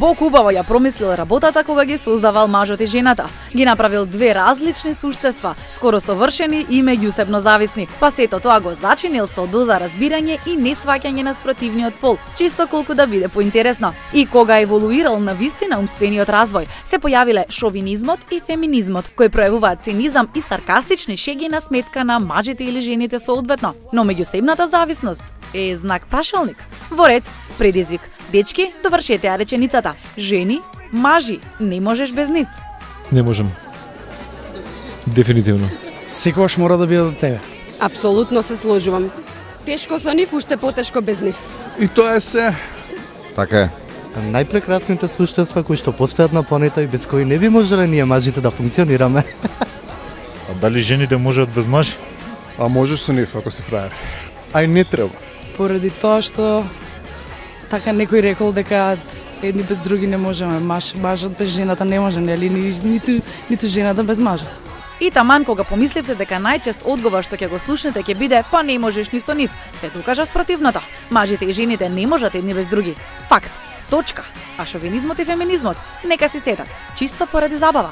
Бог убаво ја промислил работата кога ги создавал мажот и жената. Ги направил две различни суштества, скоро совршени и меѓусебно зависни. Па сето тоа го зачинил со доза разбирање и несваќање на спротивниот пол, чисто колку да биде поинтересно. И кога еволуирал на вистина умствениот развој, се појавиле шовинизмот и феминизмот, кои пројавуваат цинизам и саркастични шеги на сметка на мажите или жените соодветно. Но меѓусебната зависност е знак прашалник. Во ред, предизвик. Дечки, довршете ја реченицата. Жени, мажи, не можеш без нив. Не можем. Дефинитивно. Секогаш мора да биде до тебе. Апсолутно се сложувам. Тешко со нив, уште потешко без нив. И тоа е се. Така е. Најпрекрасните суштества кои што постојат на планета и без кои не би можеле ние мажите да функционираме. А дали жените можат без мажи? А можеш со нив ако си фраер. Ај не треба. Поради тоа што така некој рекол дека едни без други не можеме. Мажот без жената не може, нели? Ниту жената без мажот. И таман кога помисливте дека најчест одговор што ќе го слушнете ќе биде па не можеш ни со нив, се докажа спротивното. Мажите и жените не можат едни без други. Факт. Точка. А шовинизмот и феминизмот нека си седат, чисто поради забава.